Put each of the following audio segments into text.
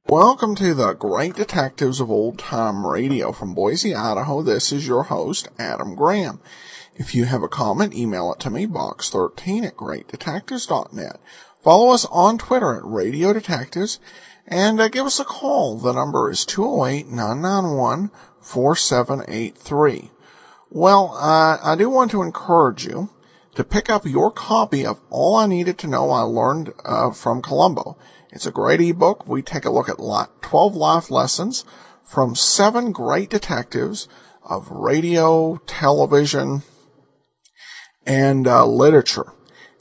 Welcome to the Great Detectives of Old Time Radio. From Boise, Idaho, this is your host, Adam Graham. If you have a comment, email it to me, box13@greatdetectives.net. Follow us on Twitter at Radio Detectives, and give us a call. The number is 208-991-4783. Well, I do want to encourage you to pick up your copy of All I Needed to Know I Learned from Columbo. It's a great ebook. We take a look at 12 life lessons from 7 great detectives of radio, television, and literature.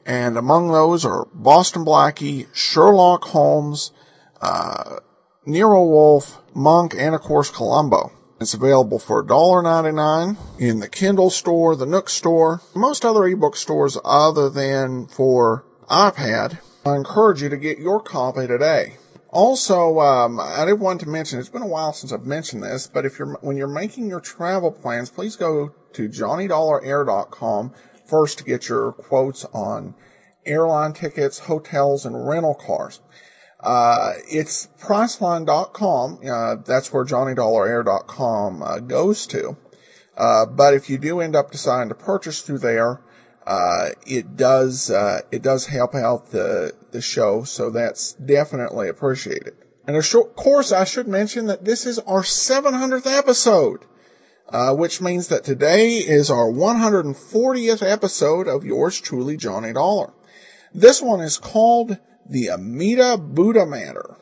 And among those are Boston Blackie, Sherlock Holmes, Nero Wolfe, Monk, and of course Columbo. It's available for $1.99 in the Kindle store, the Nook store, most other ebook stores other than for iPad. I encourage you to get your copy today. Also, I did want to mention, it's been a while since I've mentioned this, but when you're making your travel plans, please go to JohnnyDollarAir.com first to get your quotes on airline tickets, hotels, and rental cars. It's Priceline.com. That's where JohnnyDollarAir.com goes to. But if you do end up deciding to purchase through there, it does help out the show, so that's definitely appreciated. And of course, I should mention that this is our 700th episode, which means that today is our 140th episode of yours truly, Johnny Dollar. This one is called The Amida Buddha Matter.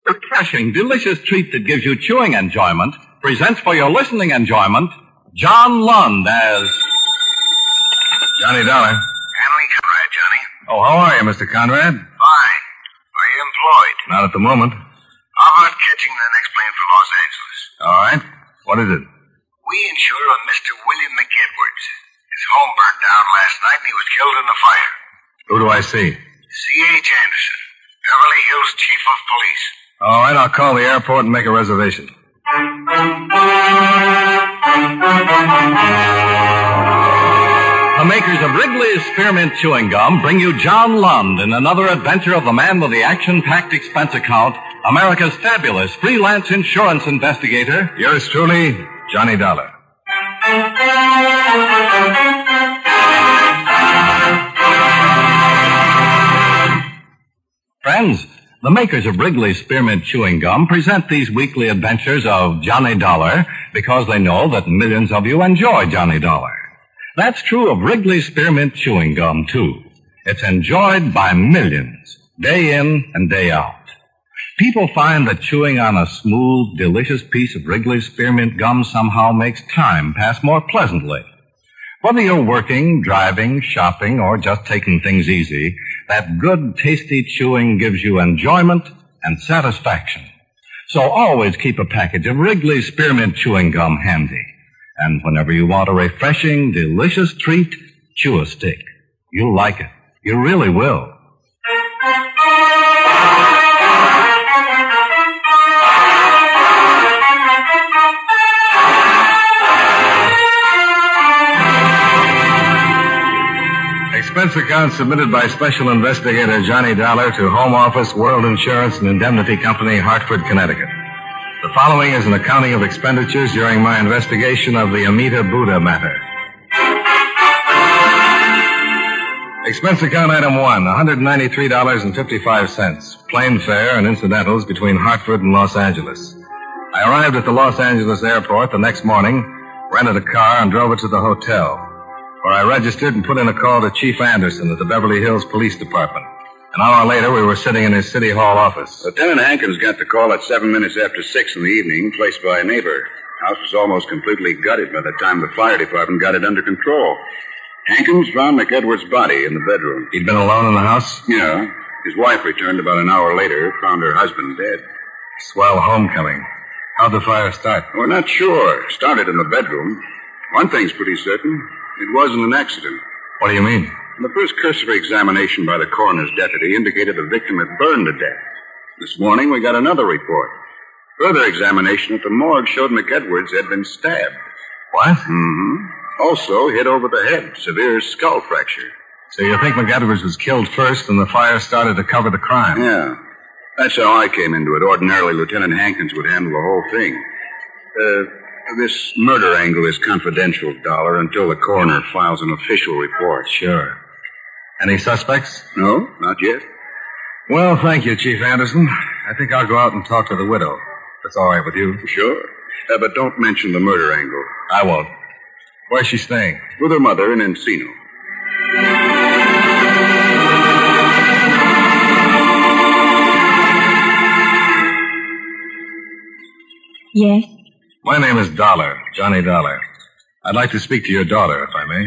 Refreshing, delicious treat that gives you chewing enjoyment presents for your listening enjoyment John Lund as Johnny Dollar. Handling Conrad, Johnny. Oh, how are you, Mr. Conrad? Fine. Are you employed? Not at the moment. How about catching the next plane for Los Angeles? All right. What is it? We insure a Mr. William McEdwards. His home burnt down last night and he was killed in the fire. Who do I see? C.H. Anderson, Beverly Hills Chief of Police. All right, I'll call the airport and make a reservation. the makers of Wrigley's Spearmint Chewing Gum bring you John Lund in another adventure of the man with the action-packed expense account, America's fabulous freelance insurance investigator. Yours truly, Johnny Dollar. Friends, the makers of Wrigley's Spearmint Chewing Gum present these weekly adventures of Johnny Dollar because they know that millions of you enjoy Johnny Dollar. That's true of Wrigley's Spearmint Chewing Gum, too. It's enjoyed by millions, day in and day out. People find that chewing on a smooth, delicious piece of Wrigley's Spearmint Gum somehow makes time pass more pleasantly. Whether you're working, driving, shopping, or just taking things easy, that good, tasty chewing gives you enjoyment and satisfaction. So always keep a package of Wrigley's Spearmint Chewing Gum handy. And whenever you want a refreshing, delicious treat, chew a stick. You'll like it. You really will. Expense account submitted by Special Investigator Johnny Dollar to Home Office, World Insurance and Indemnity Company, Hartford, Connecticut. The following is an accounting of expenditures during my investigation of the Amida Buddha matter. Expense account item 1, $193.55. Plane fare and incidentals between Hartford and Los Angeles. I arrived at the Los Angeles airport the next morning, rented a car, and drove it to the hotel, where I registered and put in a call to Chief Anderson at the Beverly Hills Police Department. An hour later, we were sitting in his City Hall office. Lieutenant Hankins got the call at 7 minutes after 6 in the evening, placed by a neighbor. House was almost completely gutted by the time the fire department got it under control. Hankins found McEdwards' body in the bedroom. He'd been alone in the house? Yeah. His wife returned about an hour later, found her husband dead. Swell homecoming. How'd the fire start? We're not sure. Started in the bedroom. One thing's pretty certain. It wasn't an accident. What do you mean? The first cursory examination by the coroner's deputy indicated the victim had burned to death. This morning we got another report. Further examination at the morgue showed McEdwards had been stabbed. What? Mm-hmm. Also hit over the head. Severe skull fracture. So you think McEdwards was killed first and the fire started to cover the crime? Yeah. That's how I came into it. Ordinarily, Lieutenant Hankins would handle the whole thing. This murder angle is confidential, Dollar, until the coroner files an official report. Sure. Any suspects? No, not yet. Well, thank you, Chief Anderson. I think I'll go out and talk to the widow. If that's all right with you. Sure. But don't mention the murder angle. I won't. Where's she staying? With her mother in Encino. Yes? My name is Dollar, Johnny Dollar. I'd like to speak to your daughter, if I may.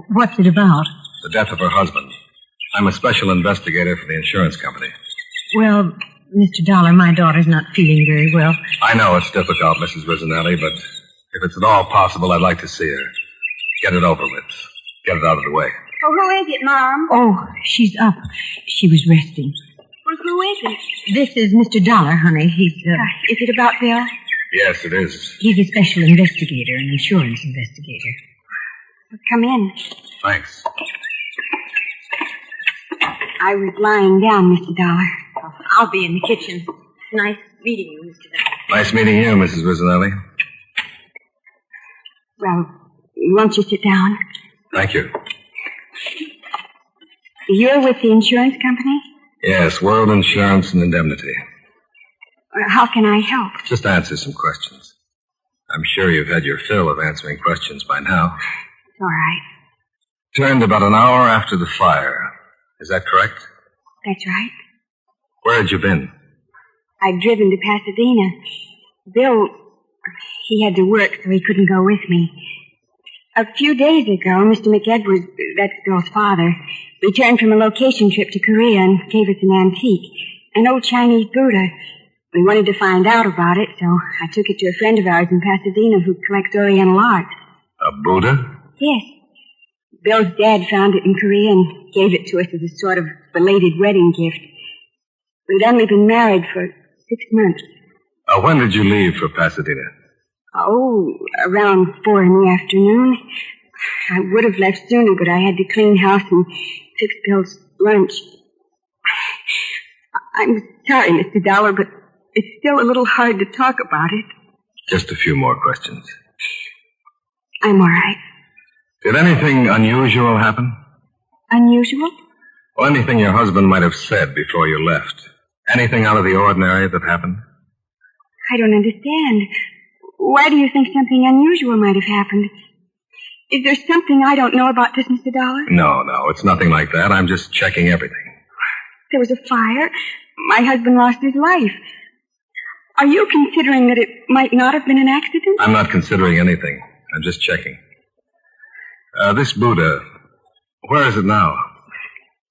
What's it about? The death of her husband. I'm a special investigator for the insurance company. Well, Mr. Dollar, my daughter's not feeling very well. I know it's difficult, Mrs. Rizzanelli, but if it's at all possible, I'd like to see her. Get it over with. Get it out of the way. Oh, who is it, Mom? Oh, she's up. She was resting. Well, who is it? This is Mr. Dollar, honey. He's, Is it about Bill? Yes, it is. He's a special investigator, an insurance investigator. Well, come in. Thanks. I was lying down, Mr. Dollar. I'll be in the kitchen. Nice meeting you, Mr. Dollar. Nice meeting you, Mrs. Rizzanelli. Well, won't you sit down? Thank you. You're with the insurance company? Yes, World Insurance and Indemnity. How can I help? Just answer some questions. I'm sure you've had your fill of answering questions by now. All right. Turned about an hour after the fire. Is that correct? That's right. Where had you been? I'd driven to Pasadena. Bill, he had to work, so he couldn't go with me. A few days ago, Mr. McEdwards, that's Bill's father, returned from a location trip to Korea and gave us an antique, an old Chinese Buddha. We wanted to find out about it, so I took it to a friend of ours in Pasadena who collects Oriental art. A Buddha? Yes. Bill's dad found it in Korea and gave it to us as a sort of belated wedding gift. We'd only been married for 6 months. When did you leave for Pasadena? Oh, around 4 in the afternoon. I would have left sooner, but I had to clean house and fix Bill's lunch. I'm sorry, Mr. Dollar, but it's still a little hard to talk about it. Just a few more questions. I'm all right. Did anything unusual happen? Unusual? Well, anything your husband might have said before you left? Anything out of the ordinary that happened? I don't understand. Why do you think something unusual might have happened? Is there something I don't know about this, Mr. Dollar? No, it's nothing like that. I'm just checking everything. There was a fire. My husband lost his life. Are you considering that it might not have been an accident? I'm not considering anything. I'm just checking. This Buddha, where is it now?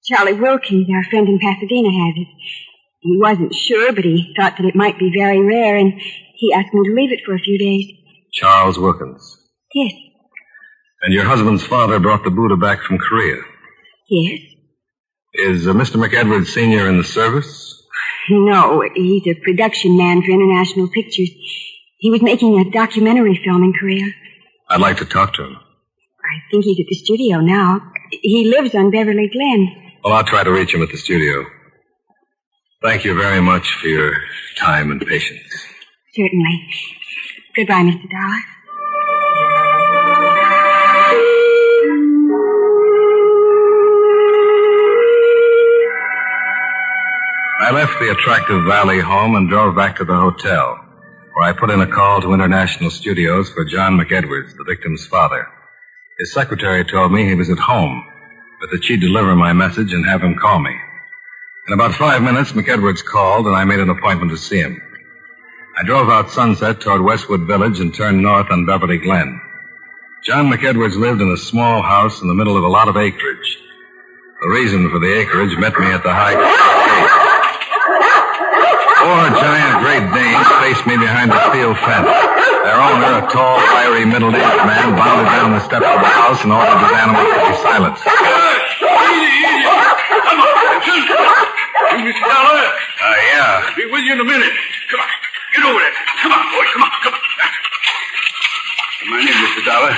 Charlie Wilkins, our friend in Pasadena, has it. He wasn't sure, but he thought that it might be very rare, and he asked me to leave it for a few days. Charles Wilkins. Yes. And your husband's father brought the Buddha back from Korea? Yes. Is Mr. McEdwards Sr. in the service? No, he's a production man for International Pictures. He was making a documentary film in Korea. I'd like to talk to him. I think he's at the studio now. He lives on Beverly Glen. Well, I'll try to reach him at the studio. Thank you very much for your time and patience. Certainly. Goodbye, Mr. Dollar. I left the attractive Valley home and drove back to the hotel, where I put in a call to International Studios for John McEdwards, the victim's father. His secretary told me he was at home, but that she'd deliver my message and have him call me. In about 5 minutes, McEdwards called, and I made an appointment to see him. I drove out Sunset toward Westwood Village and turned north on Beverly Glen. John McEdwards lived in a small house in the middle of a lot of acreage. The reason for the acreage met me at the high gate. Four giant Great Danes faced me behind the steel fence. Their owner, a tall, wiry, middle-aged man, bounded down the steps of the house and ordered his animals to be silenced. Easy. Come on. You, Mr. Dollar? Yeah. Be with you in a minute. Come on. Get over there. Come on, boy. Come on. Come on in, Mr. Dollar.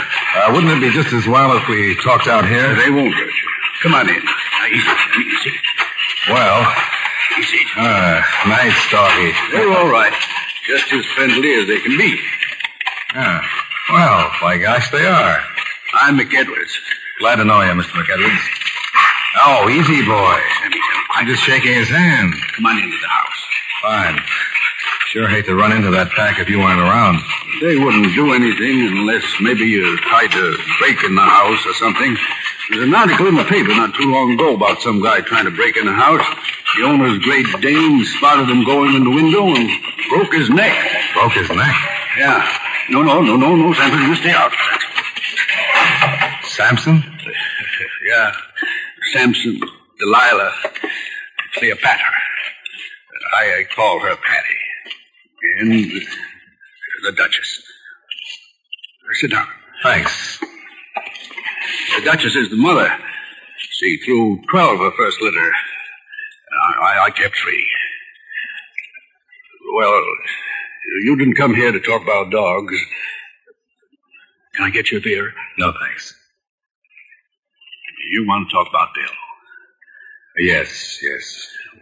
Wouldn't it be just as well if we talked out here? They won't hurt you. Come on in. Now, easy. Well, Easy. nice doggy. They're all right. Just as friendly as they can be. Well, by gosh, they are. I'm McEdwards. Glad to know you, Mr. McEdwards. Oh, easy, boy. I'm just shaking his hand. Come on into the house. Fine. Sure hate to run into that pack if you weren't around. They wouldn't do anything unless maybe you tried to break in the house or something. There's an article in the paper not too long ago about some guy trying to break in the house. The owner's Great Dane spotted him going in the window and broke his neck. Broke his neck? Yeah. No, Samson, you stay out. Samson? Yeah. Samson, Delilah, Cleopatra. I call her Patty. And the Duchess. Sit down. Thanks. The Duchess is the mother. She threw 12 her first litter. I kept 3. Well, you didn't come here to talk about dogs. Can I get your beer? No, thanks. You want to talk about Bill? Yes.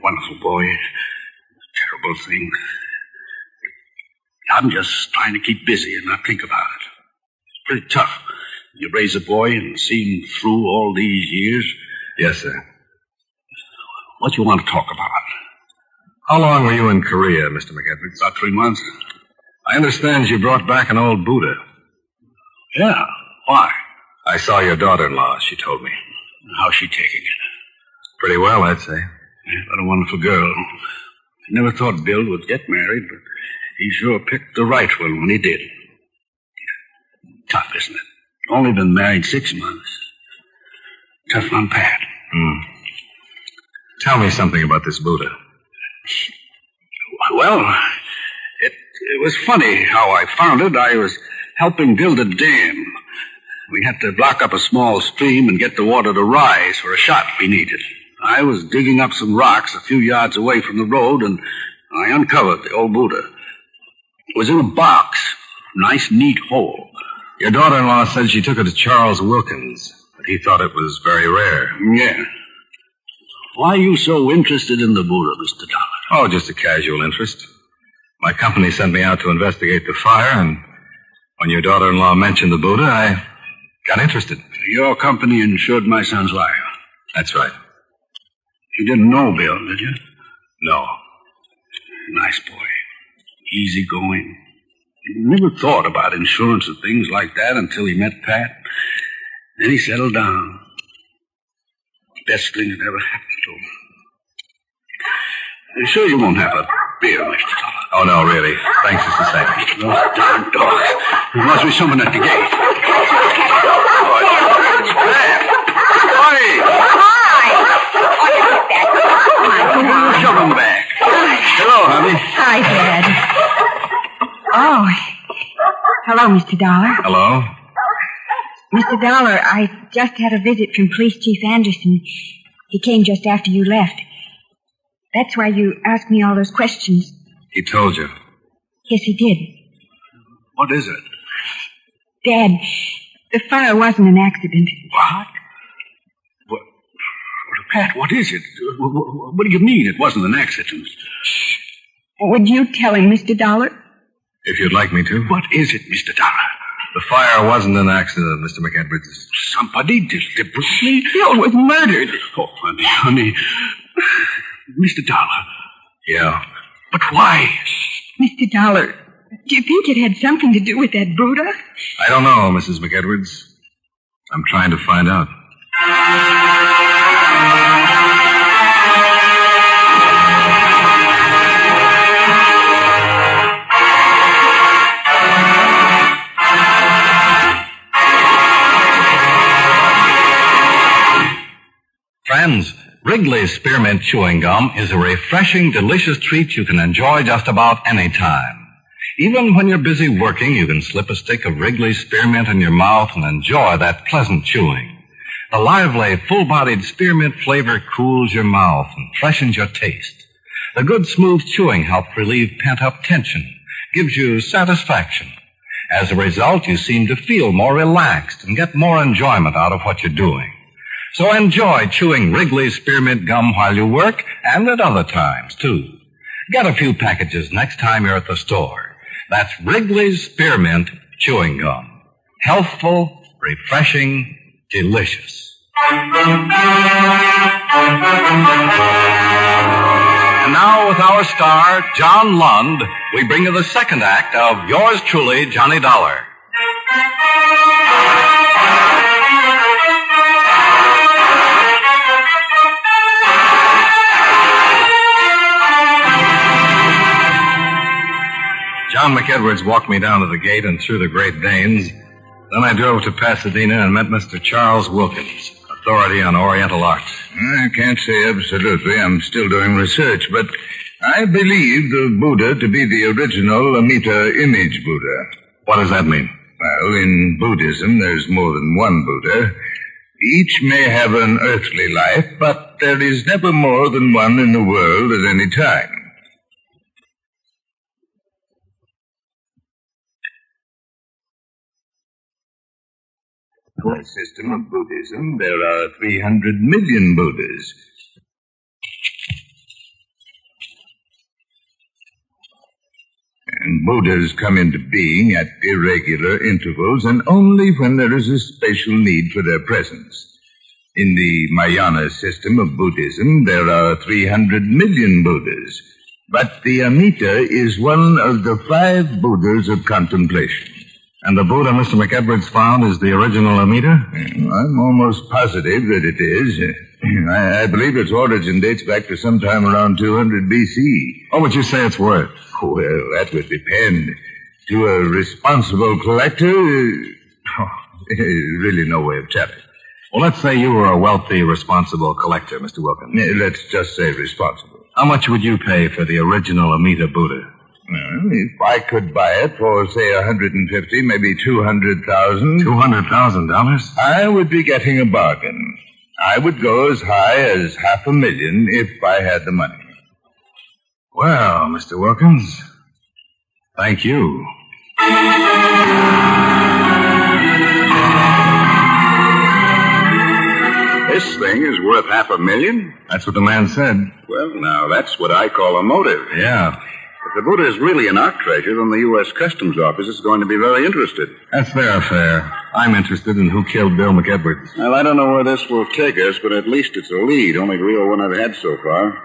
Wonderful boy. Terrible thing. I'm just trying to keep busy and not think about it. It's pretty tough. You raise a boy and see him through all these years. Yes, sir. What do you want to talk about? How long were you in Korea, Mr. McEdwards? About 3 months. I understand you brought back an old Buddha. Yeah. Why? I saw your daughter-in-law, she told me. How's she taking it? Pretty well, I'd say. Yeah, what a wonderful girl. I never thought Bill would get married, but he sure picked the right one when he did. Tough, isn't it? Only been married 6 months. Tough on Pat. Tell me something about this Buddha. Well, it was funny how I found it. I was helping build a dam. We had to block up a small stream and get the water to rise for a shot we needed. I was digging up some rocks a few yards away from the road, and I uncovered the old Buddha. It was in a box. Nice, neat hole. Your daughter-in-law said she took it to Charles Wilkins, but he thought it was very rare. Yeah. Why are you so interested in the Buddha, Mr. Dollar? Oh, just a casual interest. My company sent me out to investigate the fire, and when your daughter-in-law mentioned the Buddha, I got interested. Your company insured my son's life. That's right. You didn't know Bill, did you? No. Nice boy. Easygoing. He never thought about insurance and things like that until he met Pat. Then he settled down. Best thing that ever happened to him. I'm sure you won't have a beer, Mr. Dollar. Oh, no, really. Thanks just the same. Those darn dogs. There must be someone at the gate. Oh, it's Pat. Hi. Hi. Shove him back. Hello, honey. Hi, Dad. Oh. Hello, Mr. Dollar. Hello? Mr. Dollar, I just had a visit from Police Chief Anderson. He came just after you left. That's why you asked me all those questions. He told you. Yes, he did. What is it? Dad, the fire wasn't an accident. What? Pat, what is it? What do you mean it wasn't an accident? Would you tell him, Mr. Dollar? If you'd like me to. What is it, Mr. Dollar? The fire wasn't an accident, Mr. McEdwards. Somebody deliberately... Bill was murdered. Oh, honey. Mr. Dollar. Yeah. But why? Mr. Dollar, do you think it had something to do with that Buddha? I don't know, Mrs. McEdwards. I'm trying to find out. Friends, Wrigley's Spearmint Chewing Gum is a refreshing, delicious treat you can enjoy just about any time. Even when you're busy working, you can slip a stick of Wrigley's Spearmint in your mouth and enjoy that pleasant chewing. The lively, full-bodied spearmint flavor cools your mouth and freshens your taste. The good, smooth chewing helps relieve pent-up tension, gives you satisfaction. As a result, you seem to feel more relaxed and get more enjoyment out of what you're doing. So enjoy chewing Wrigley's Spearmint Gum while you work and at other times, too. Get a few packages next time you're at the store. That's Wrigley's Spearmint Chewing Gum. Healthful, refreshing, delicious. And now, with our star, John Lund, we bring you the second act of Yours Truly, Johnny Dollar. John McEdwards walked me down to the gate and through the Great Danes. Then I drove to Pasadena and met Mr. Charles Wilkins, authority on Oriental art. I can't say absolutely. I'm still doing research, but I believe the Buddha to be the original Amida image Buddha. What does that mean? Well, in Buddhism, there's more than one Buddha. Each may have an earthly life, but there is never more than one in the world at any time. In the system of Buddhism, there are 300 million Buddhas. And Buddhas come into being at irregular intervals and only when there is a special need for their presence. In the Mahayana system of Buddhism, there are 300 million Buddhas, but the Amida is one of the 5 Buddhas of contemplation. And the Buddha Mr. McEdwards found is the original Amida? I'm almost positive that it is. I believe its origin dates back to sometime around 200 B.C. What would you say it's worth? Well, that would depend. To a responsible collector, really no way of telling. Well, let's say you were a wealthy, responsible collector, Mr. Wilkins. Let's just say responsible. How much would you pay for the original Amida Buddha? Well, if I could buy it for, say, 150, maybe 200,000. $200,000? I would be getting a bargain. I would go as high as $500,000 if I had the money. Well, Mr. Wilkins, thank you. This thing is worth $500,000? That's what the man said. Well, now, that's what I call a motive. Yeah. If the Buddha is really an art treasure, then the U.S. Customs Office is going to be very interested. That's their affair. I'm interested in who killed Bill McEdwards. Well, I don't know where this will take us, but at least it's a lead, only the real one I've had so far.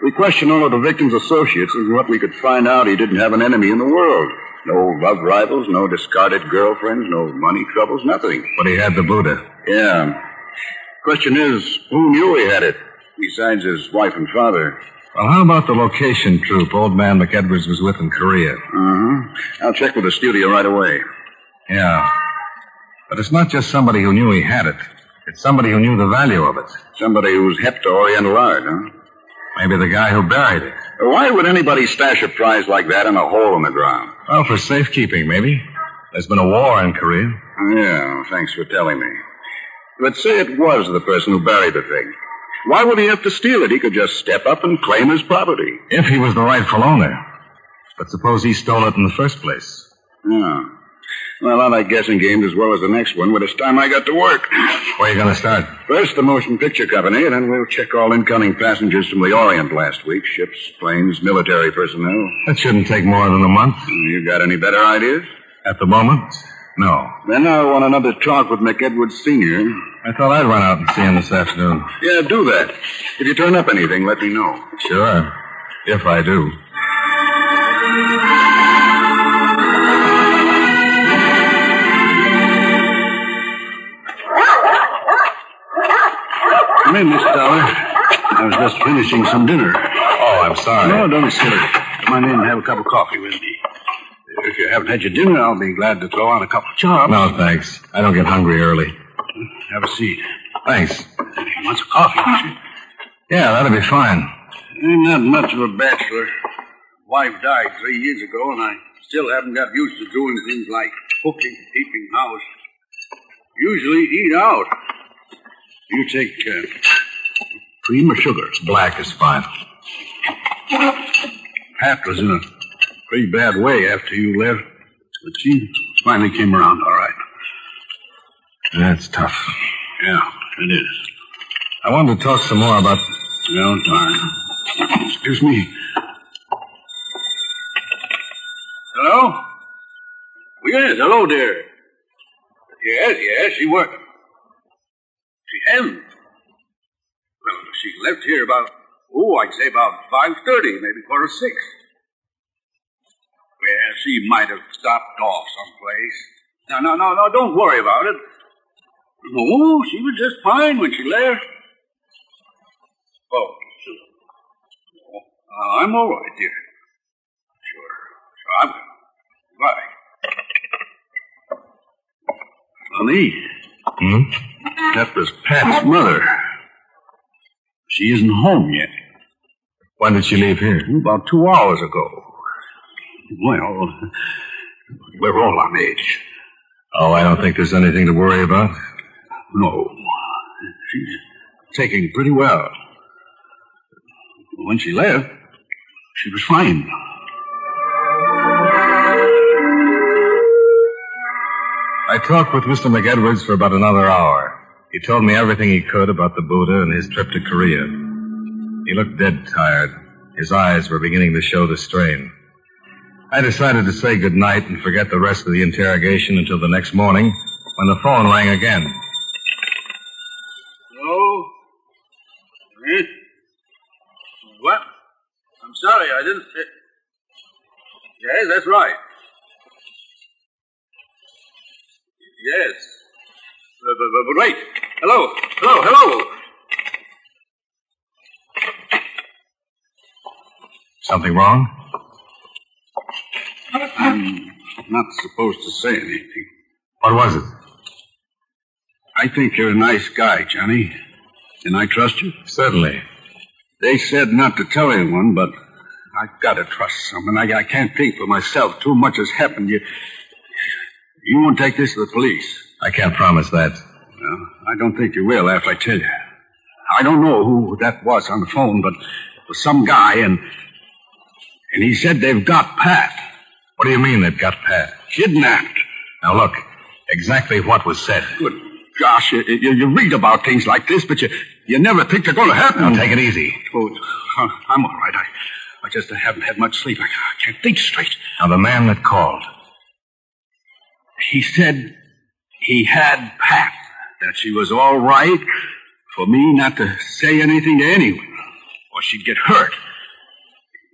We questioned all of the victim's associates, and what we could find out, he didn't have an enemy in the world. No love rivals, no discarded girlfriends, no money troubles, nothing. But he had the Buddha. Yeah. Question is, who knew he had it, besides his wife and father? Well, how about the location troupe old man McEdwards was with in Korea? I'll check with the studio right away. Yeah. But it's not just somebody who knew he had it. It's somebody who knew the value of it. Somebody who's hep to Oriental art, huh? Maybe the guy who buried it. Why would anybody stash a prize like that in a hole in the ground? Well, for safekeeping, maybe. There's been a war in Korea. Yeah, thanks for telling me. Let's say it was the person who buried the thing. Why would he have to steal it? He could just step up and claim his property. If he was the rightful owner. But suppose he stole it in the first place. Yeah. Well, I like guessing games as well as the next one, but it's time I got to work. Where are you going to start? First, the motion picture company, and then we'll check all incoming passengers from the Orient last week. Ships, planes, military personnel. That shouldn't take more than a month. You got any better ideas? At the moment, no. Then I want another talk with McEdwards Sr. I thought I'd run out and see him this afternoon. Yeah, do that. If you turn up anything, let me know. Sure. If I do. Come in, Mr. Dollar. I was just finishing some dinner. Oh, I'm sorry. No, don't be silly. Come on in and have a cup of coffee with me. If you haven't had your dinner, I'll be glad to throw on a couple of chops. No, thanks. I don't get hungry early. Have a seat. Thanks. You want some coffee, don't you? Yeah, that'll be fine. Ain't not much of a bachelor. Wife died 3 years ago, and I still haven't got used to doing things like cooking, keeping house. Usually eat out. You take cream or sugar? Black is fine. Pat was in a pretty bad way after you left, but she finally came around all right. That's tough. Yeah, it is. I wanted to talk some more about... No time. Excuse me. Hello? Oh, yes, hello, dear. Yes, she worked. She hasn't. Well, she left here about, I'd say about 5:30, maybe 5:45. Well, she might have stopped off someplace. No, don't worry about it. No, she was just fine when she left. Oh, sure. I'm all right, dear. Sure. I'm bye. Honey. That was Pat's mother. She isn't home yet. When did she leave here? About 2 hours ago. Well, we're all on edge. Oh, I don't think there's anything to worry about. No. She's taking it pretty well. When she left, she was fine. I talked with Mr. McEdwards for about another hour. He told me everything he could about the Buddha and his trip to Korea. He looked dead tired. His eyes were beginning to show the strain. I decided to say goodnight and forget the rest of the interrogation until the next morning when the phone rang again. Hello? Eh? What? I'm sorry, I didn't... Yes, that's right. Yes. But wait. Hello. Something wrong? I'm not supposed to say anything. What was it? I think you're a nice guy, Johnny. Can I trust you? Certainly. They said not to tell anyone, but I've got to trust someone. I can't think for myself. Too much has happened. You won't take this to the police. I can't promise that. Well, I don't think you will after I tell you. I don't know who that was on the phone, but it was some guy, and he said they've got Pat. What do you mean they've got Pat? Kidnapped. Now look, exactly what was said. Good gosh, you read about things like this, but you never think they're going to happen. Now take it easy. Oh, I'm all right. I just haven't had much sleep. I can't think straight. Now the man that called. He said he had Pat, that she was all right for me not to say anything to anyone, or she'd get hurt.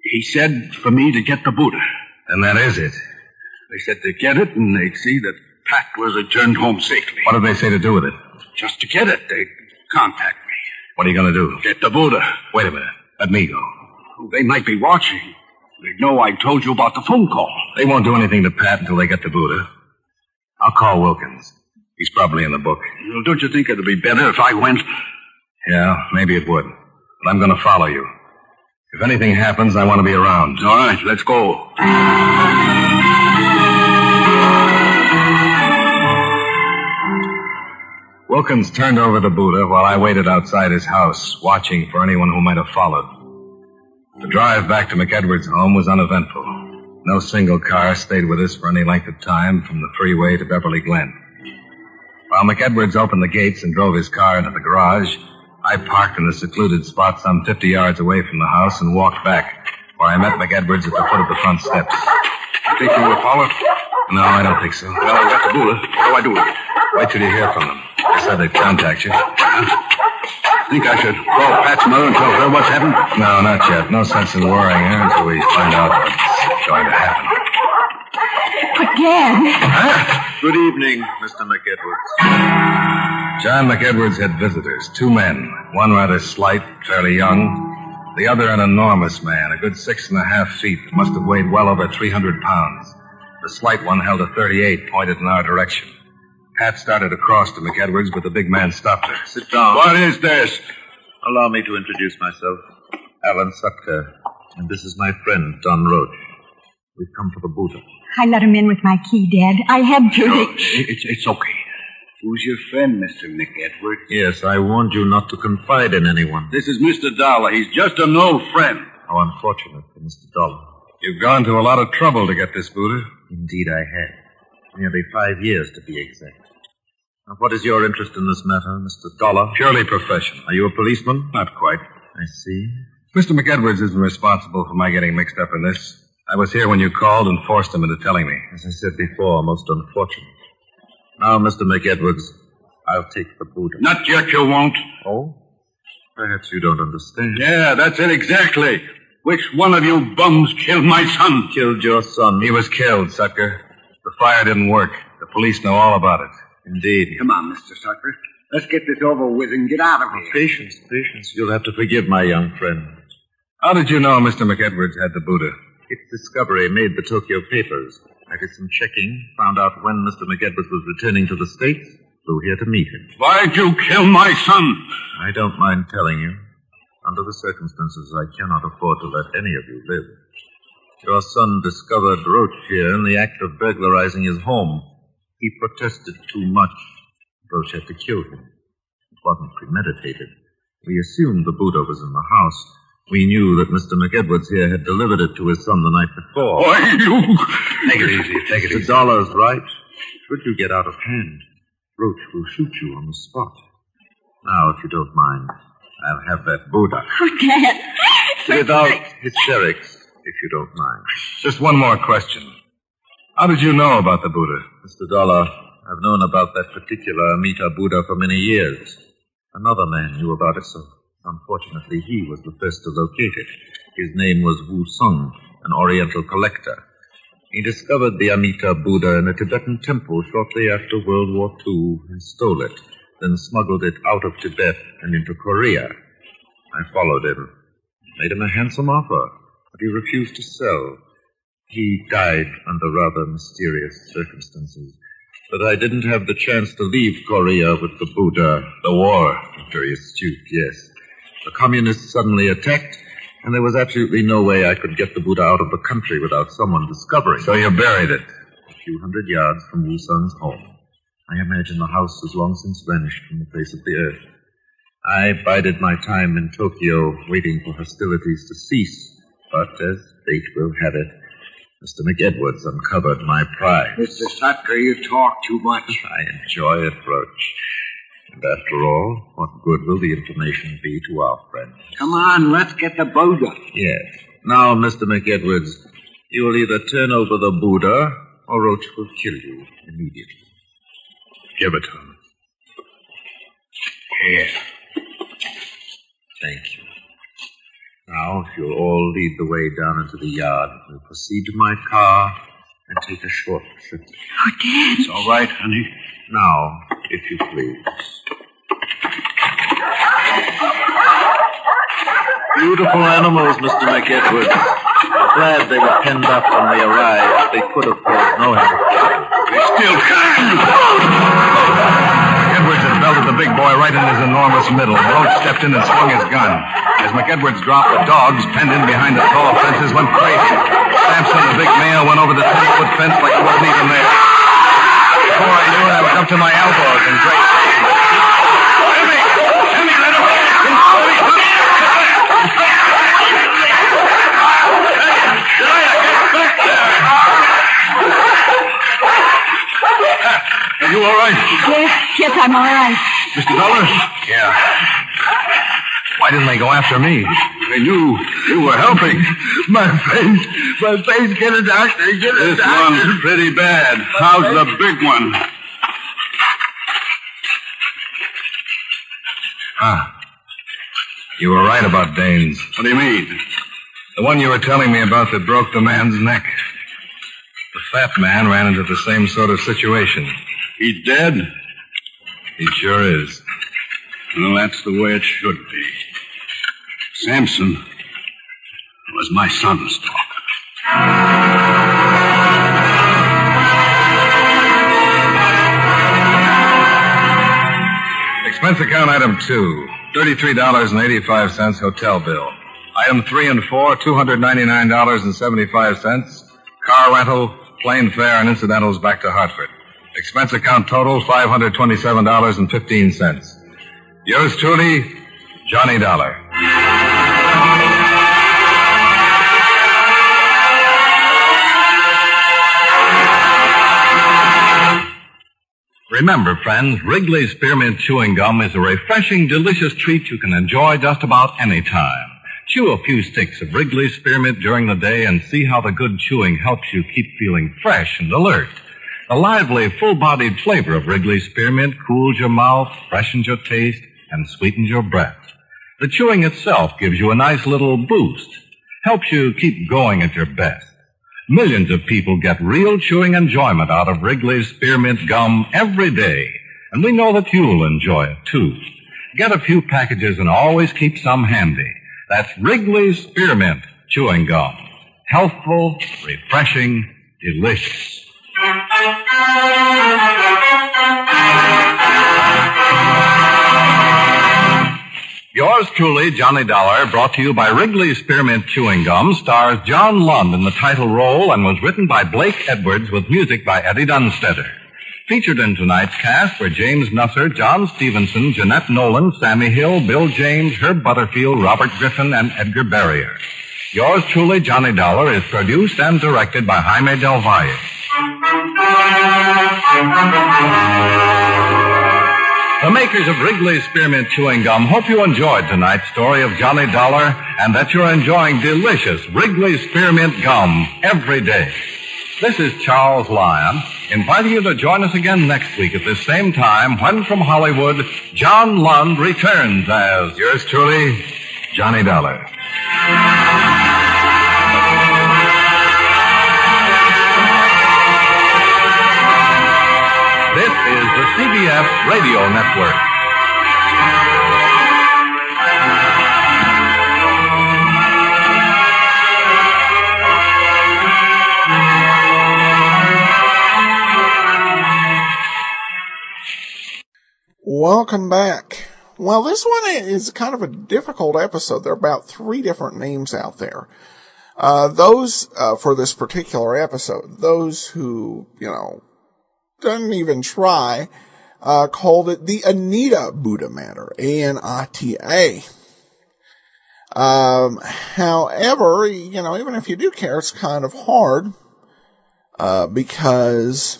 He said for me to get the Buddha. And that is it. They said to get it, and they'd see that Pat was returned home safely. What did they say to do with it? Just to get it, they'd contact me. What are you going to do? Get the Buddha. Wait a minute. Let me go. They might be watching. They'd know I told you about the phone call. They won't do anything to Pat until they get the Buddha. I'll call Wilkins. He's probably in the book. Well, don't you think it'd be better if I went? Yeah, maybe it would. But I'm going to follow you. If anything happens, I want to be around. All right, let's go. Wilkins turned over the Buddha while I waited outside his house, watching for anyone who might have followed. The drive back to McEdwards' home was uneventful. No single car stayed with us for any length of time from the freeway to Beverly Glen. While McEdwards opened the gates and drove his car into the garage, I parked in a secluded spot some 50 yards away from the house and walked back, where I met McEdwards at the foot of the front steps. You think you were followed? No, I don't think so. Well, I got the Buddha. What do I do with it? Wait till you hear from them. They said they'd contact you. Think I should call Pat's mother and tell her what's happened? No, not yet. No sense in worrying her until we find out what's going to happen. But, Dad... Good evening, Mr. McEdwards. John McEdwards had visitors, 2 men. One rather slight, fairly young. The other an enormous man, a good 6.5 feet, must have weighed well over 300 pounds. The slight one held a .38 pointed in our direction. Pat started across to McEdwards, but the big man stopped her. Sit down. What is this? Allow me to introduce myself. Alan Sutka. And this is my friend, Don Roach. We've come for the Buddha. I let him in with my key, Dad. I had to. It's okay. Who's your friend, Mr. McEdwards? Yes, I warned you not to confide in anyone. This is Mr. Dollar. He's just an old friend. How unfortunate for Mr. Dollar. You've gone to a lot of trouble to get this Buddha. Indeed, I had. Nearly 5 years, to be exact. Now, what is your interest in this matter, Mr. Dollar? Purely professional. Are you a policeman? Not quite. I see. Mr. McEdwards isn't responsible for my getting mixed up in this. I was here when you called and forced him into telling me. As I said before, most unfortunate. Now, Mr. McEdwards, I'll take the Buddha. Not yet, you won't. Oh? Perhaps you don't understand. Yeah, that's it exactly. Which one of you bums killed my son? Killed your son. He was killed, Sutker. The fire didn't work. The police know all about it. Indeed. Come on, Mr. Sucker. Let's get this over with and get out of here. Patience, patience. You'll have to forgive my young friend. How did you know Mr. McEdwards had the Buddha? Its discovery made the Tokyo papers. I did some checking, found out when Mr. McEdwards was returning to the States, flew here to meet him. Why'd you kill my son? I don't mind telling you. Under the circumstances, I cannot afford to let any of you live. Your son discovered Roach here in the act of burglarizing his home. He protested too much. Roach had to kill him. It wasn't premeditated. We assumed the Buddha was in the house. We knew that Mr. McEdwards here had delivered it to his son the night before. Why, you... Take it easy, take it easy. The dollar's right. Should you get out of hand, Roach will shoot you on the spot. Now, if you don't mind, I'll have that Buddha. Oh, Dad. Without hysterics, if you don't mind. Just one more question. How did you know about the Buddha? Mr. Dollar, I've known about that particular Amida Buddha for many years. Another man knew about it, so unfortunately he was the first to locate it. His name was Wu Sung, an Oriental collector. He discovered the Amida Buddha in a Tibetan temple shortly after World War II and stole it, then smuggled it out of Tibet and into Korea. I followed him, made him a handsome offer, but he refused to sell. He died under rather mysterious circumstances. But I didn't have the chance to leave Korea with the Buddha. The war. Very astute, yes. The communists suddenly attacked, and there was absolutely no way I could get the Buddha out of the country without someone discovering it. So you buried it. A few hundred yards from Wu Sung's home. I imagine the house has long since vanished from the face of the earth. I bided my time in Tokyo, waiting for hostilities to cease. But as fate will have it, Mr. McEdwards uncovered my prize. Mr. Sucker, you talk too much. I enjoy it, Roach. And after all, what good will the information be to our friends? Come on, let's get the Buddha. Yes. Now, Mr. McEdwards, you will either turn over the Buddha, or Roach will kill you immediately. Give it to him. Here. Thank you. Now, if you'll all lead the way down into the yard, we'll proceed to my car and take a short trip. Oh, Dad. It's all right, honey. Now, if you please. Beautiful animals, Mr. McEdwards. Glad they were penned up when they arrived. They could have caused no havoc. They still can. McEdwards had belted the big boy right in his enormous middle. Roach stepped in and swung his gun. As McEdwards dropped, the dogs, penned in behind the tall fences, went crazy. Samson, the big male, went over the 10-foot fence like he wasn't even there. Before I knew it, I was up to my elbows in great pain. Jimmy, let him go. Are you all right? Yes, I'm all right. Mr. Dollar? Yeah. Why didn't they go after me? They knew you were helping. My face, get a doctor, This one's pretty bad. How's the big one? Ah. You were right about Danes. What do you mean? The one you were telling me about that broke the man's neck. The fat man ran into the same sort of situation. He dead? He sure is. Well, that's the way it should be. Samson was my son's talk. Expense account item 2. $33.85 hotel bill. Item 3 and 4, $299.75. Car rental, plane fare, and incidentals back to Hartford. Expense account total, $527.15. Yours truly, Johnny Dollar. Remember, friends, Wrigley's Spearmint Chewing Gum is a refreshing, delicious treat you can enjoy just about any time. Chew a few sticks of Wrigley's Spearmint during the day and see how the good chewing helps you keep feeling fresh and alert. The lively, full-bodied flavor of Wrigley's Spearmint cools your mouth, freshens your taste, and sweetens your breath. The chewing itself gives you a nice little boost, helps you keep going at your best. Millions of people get real chewing enjoyment out of Wrigley's Spearmint Gum every day, and we know that you'll enjoy it, too. Get a few packages and always keep some handy. That's Wrigley's Spearmint Chewing Gum. Healthful, refreshing, delicious. Yours truly, Johnny Dollar, brought to you by Wrigley's Spearmint Chewing Gum, stars John Lund in the title role and was written by Blake Edwards with music by Eddie Dunstetter. Featured in tonight's cast were James Nusser, John Stevenson, Jeanette Nolan, Sammy Hill, Bill James, Herb Butterfield, Robert Griffin, and Edgar Barrier. Yours truly, Johnny Dollar, is produced and directed by Jaime Del Valle. The makers of Wrigley's Spearmint Chewing Gum hope you enjoyed tonight's story of Johnny Dollar and that you're enjoying delicious Wrigley's Spearmint Gum every day. This is Charles Lyon, inviting you to join us again next week at this same time when from Hollywood, John Lund returns as Yours truly, Johnny Dollar. This is the CBS Radio Network. Welcome back. Well, this one is kind of a difficult episode. There are about 3 different names out there. Those for this particular episode, those who, didn't even try, called it the Anita Buddha Matter, ANITA. However, even if you do care, it's kind of hard, because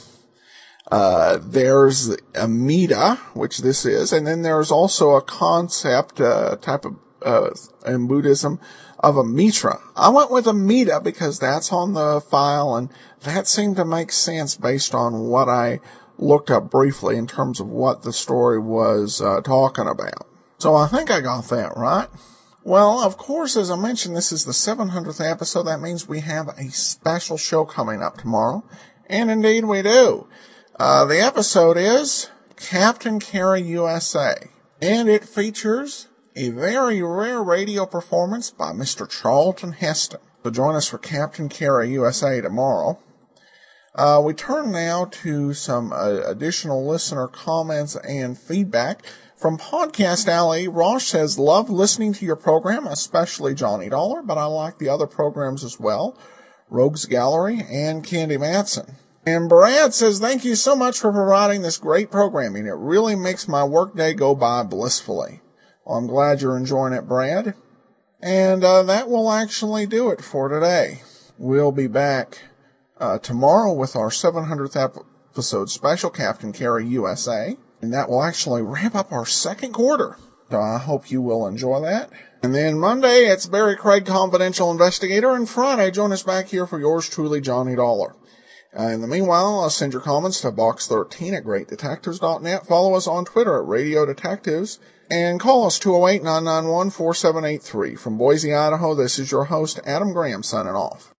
there's Amida, which this is, and then there's also a concept, type of, in Buddhism, of a mitra. I went with Amida because that's on the file, and that seemed to make sense based on what I looked up briefly in terms of what the story was talking about. So I think I got that right. Well, of course, as I mentioned, this is the 700th episode. That means we have a special show coming up tomorrow, and indeed we do. The episode is Captain Carey USA, and it features a very rare radio performance by Mr. Charlton Heston. So join us for Captain Carey USA tomorrow. We turn now to some additional listener comments and feedback. From Podcast Alley, Rosh says, love listening to your program, especially Johnny Dollar, but I like the other programs as well, Rogues Gallery and Candy Matson. And Brad says, thank you so much for providing this great programming. It really makes my workday go by blissfully. Well, I'm glad you're enjoying it, Brad. And that will actually do it for today. We'll be back tomorrow with our 700th episode special, Captain Carey USA. And that will actually wrap up our second quarter. So I hope you will enjoy that. And then Monday, it's Barry Craig, Confidential Investigator. And Friday, join us back here for yours truly, Johnny Dollar. In the meanwhile, send your comments to box13@greatdetectives.net. Follow us on Twitter at Radio Detectives. And call us 208-991-4783. From Boise, Idaho, this is your host, Adam Graham, signing off.